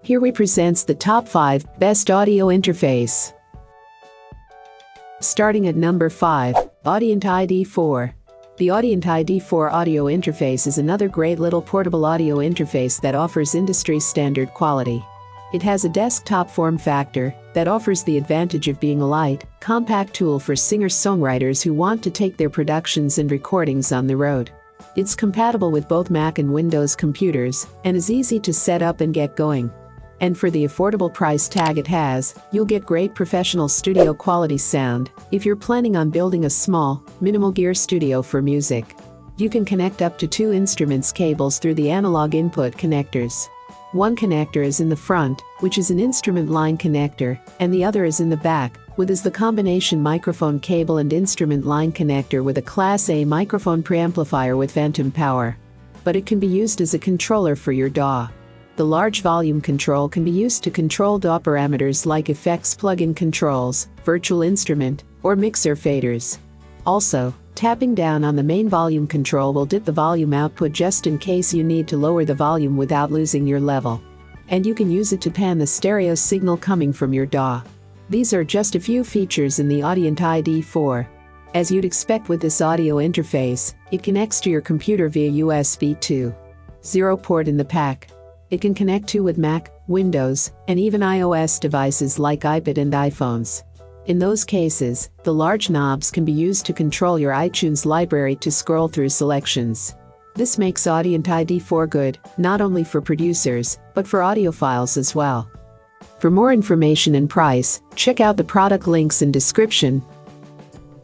Here we presents the top 5 best audio interface. Starting at number 5, Audient ID4. The Audient ID4 audio interface is another great little portable audio interface that offers industry standard quality. It has a desktop form factor that offers the advantage of being a light, compact tool for singer-songwriters who want to take their productions and recordings on the road. It's compatible with both Mac and Windows computers and is easy to set up and get going. And for the affordable price tag it has, you'll get great professional studio quality sound if you're planning on building a small, minimal gear studio for music. You can connect up to 2 instruments cables through the analog input connectors. One connector is in the front, which is an instrument line connector, and the other is in the back, which is the combination microphone cable and instrument line connector with a Class A microphone preamplifier with phantom power. But it can be used as a controller for your DAW. The large volume control can be used to control DAW parameters like effects plug-in controls, virtual instrument, or mixer faders. Also, tapping down on the main volume control will dip the volume output just in case you need to lower the volume without losing your level. And you can use it to pan the stereo signal coming from your DAW. These are just a few features in the Audient ID4. As you'd expect with this audio interface, it connects to your computer via USB 2.0 port in the pack. It can connect to with Mac, Windows, and even iOS devices like iPad and iPhones. In those cases, the large knobs can be used to control your iTunes library to scroll through selections. This makes Audient ID4 good, not only for producers, but for audiophiles as well. For more information and price, check out the product links in description.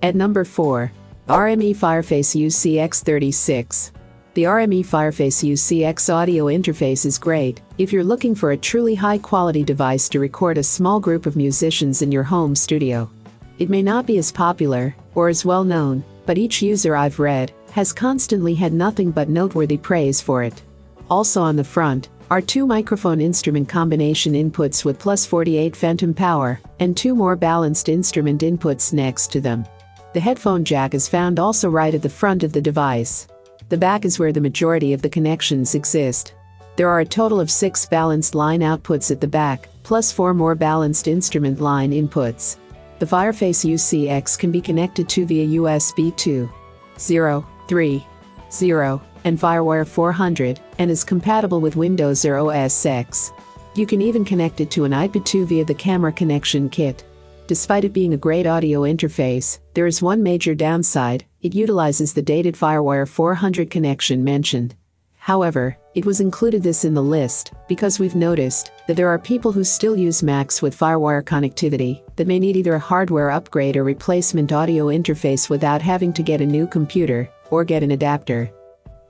At number 4, RME Fireface UCX 36. The RME Fireface UCX audio interface is great if you're looking for a truly high-quality device to record a small group of musicians in your home studio. It may not be as popular or as well known, but each user I've read has constantly had nothing but noteworthy praise for it. Also on the front are 2 microphone instrument combination inputs with +48 phantom power and 2 more balanced instrument inputs next to them. The headphone jack is found also right at the front of the device. The back is where the majority of the connections exist. There are a total of 6 balanced line outputs at the back, plus 4 more balanced instrument line inputs. The Fireface UCX can be connected to via USB 2.0, 3.0, and FireWire 400, and is compatible with Windows or OS X. You can even connect it to an iPad 2 via the camera connection kit. Despite it being a great audio interface, there is one major downside: it utilizes the dated FireWire 400 connection mentioned. However, it was included this in the list because we've noticed that there are people who still use Macs with FireWire connectivity that may need either a hardware upgrade or replacement audio interface without having to get a new computer or get an adapter.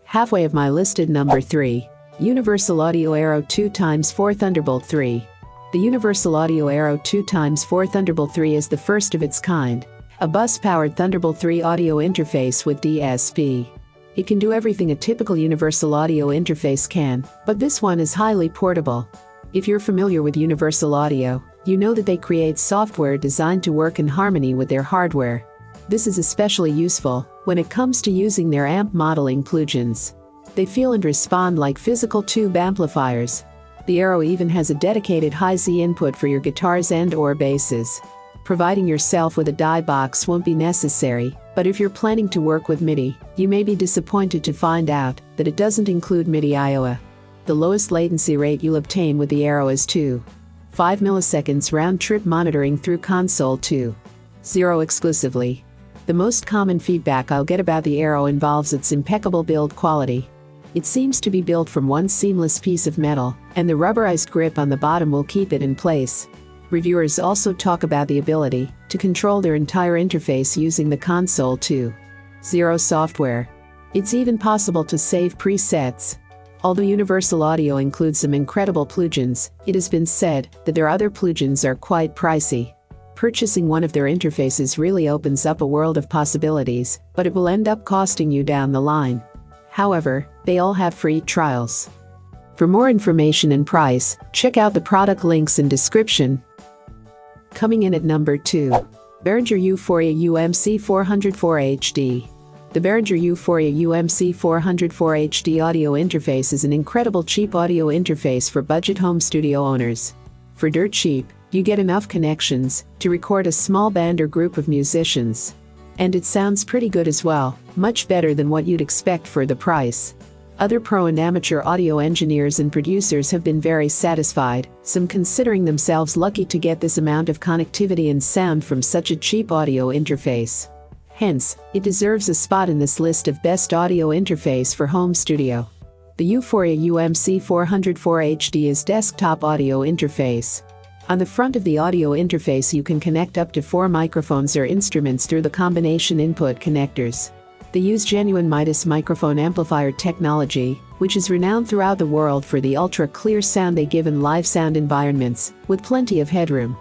Halfway of my listed number 3, Universal Audio Aero 2x4 Thunderbolt 3. The Universal Audio Aero 2x4 Thunderbolt 3 is the first of its kind, a bus-powered Thunderbolt 3 audio interface with DSP. It can do everything a typical Universal Audio interface can, but this one is highly portable. If you're familiar with Universal Audio, you know that they create software designed to work in harmony with their hardware. This is especially useful when it comes to using their amp modeling plugins. They feel and respond like physical tube amplifiers. The Aero even has a dedicated high-Z input for your guitars and/or basses. Providing yourself with a DI box won't be necessary, but if you're planning to work with MIDI, you may be disappointed to find out that it doesn't include MIDI I/O. The lowest latency rate you'll obtain with the Aero is 2.5 milliseconds round-trip monitoring through console 2.0 exclusively. The most common feedback I'll get about the Aero involves its impeccable build quality. It seems to be built from one seamless piece of metal, and the rubberized grip on the bottom will keep it in place. Reviewers also talk about the ability to control their entire interface using the console 2.0 software. It's even possible to save presets. Although Universal Audio includes some incredible plugins, it has been said that their other plugins are quite pricey. Purchasing one of their interfaces really opens up a world of possibilities, but it will end up costing you down the line. However, they all have free trials. For more information and price, check out the product links in description. Coming in at number 2, Behringer U-phoria UMC404 HD. The Behringer U-phoria UMC404 HD audio interface is an incredible cheap audio interface for budget home studio owners. For dirt cheap, you get enough connections to record a small band or group of musicians. And it sounds pretty good as well, much better than what you'd expect for the price. Other pro and amateur audio engineers and producers have been very satisfied, some considering themselves lucky to get this amount of connectivity and sound from such a cheap audio interface. Hence, it deserves a spot in this list of best audio interface for home studio. The U-phoria UMC404 HD is desktop audio interface. On the front of the audio interface you can connect up to 4 microphones or instruments through the combination input connectors. They use genuine Midas microphone amplifier technology, which is renowned throughout the world for the ultra-clear sound they give in live sound environments, with plenty of headroom.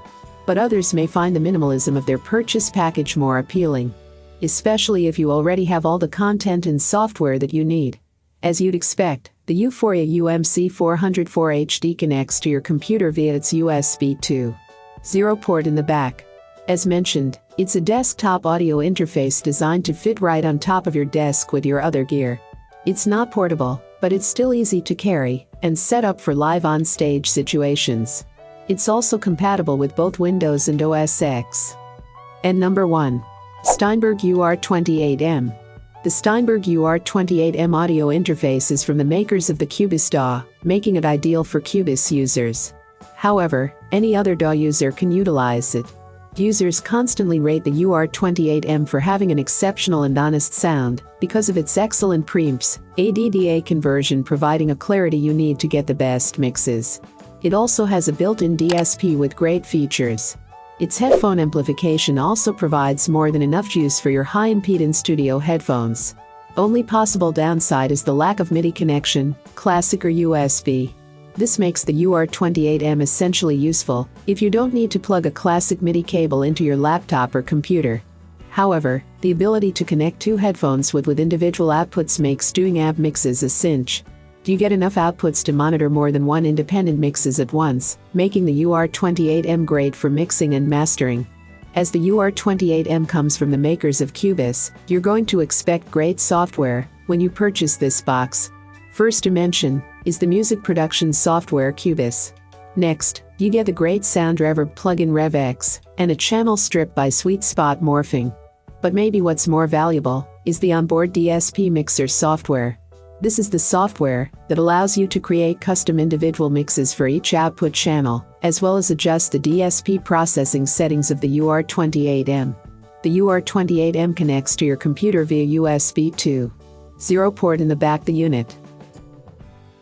But others may find the minimalism of their purchase package more appealing, especially if you already have all the content and software that you need. As you'd expect, the U-phoria UMC404 HD connects to your computer via its USB 2.0 port in the back. As mentioned, it's a desktop audio interface designed to fit right on top of your desk with your other gear. It's not portable, but it's still easy to carry and set up for live on-stage situations. It's also compatible with both Windows and OS X. And number 1. Steinberg UR28M. The Steinberg UR28M audio interface is from the makers of the Cubase DAW, making it ideal for Cubase users. However, any other DAW user can utilize it. Users constantly rate the UR28M for having an exceptional and honest sound because of its excellent preamps, ADDA conversion providing a clarity you need to get the best mixes. It also has a built-in DSP with great features. Its headphone amplification also provides more than enough juice for your high-impedance studio headphones. Only possible downside is the lack of MIDI connection, classic or USB. This makes the UR28M essentially useful if you don't need to plug a classic MIDI cable into your laptop or computer. However, the ability to connect 2 headphones with individual outputs makes doing amp mixes a cinch. You get enough outputs to monitor more than 1 independent mixes at once, making the UR28M great for mixing and mastering. As the UR28M comes from the makers of Cubase, you're going to expect great software when you purchase this box. First to mention is the music production software Cubase. Next, you get the great sound reverb plugin RevX and a channel strip by Sweet Spot Morphing. But maybe what's more valuable is the onboard DSP mixer software. This is the software that allows you to create custom individual mixes for each output channel, as well as adjust the DSP processing settings of the UR28M. The UR28M connects to your computer via USB 2.0 port in the back of the unit.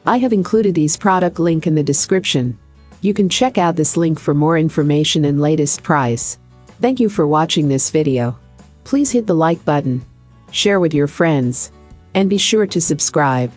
I have included these product link in the description. You can check out this link for more information and latest price. Thank you for watching this video. Please hit the like button, share with your friends, and be sure to subscribe.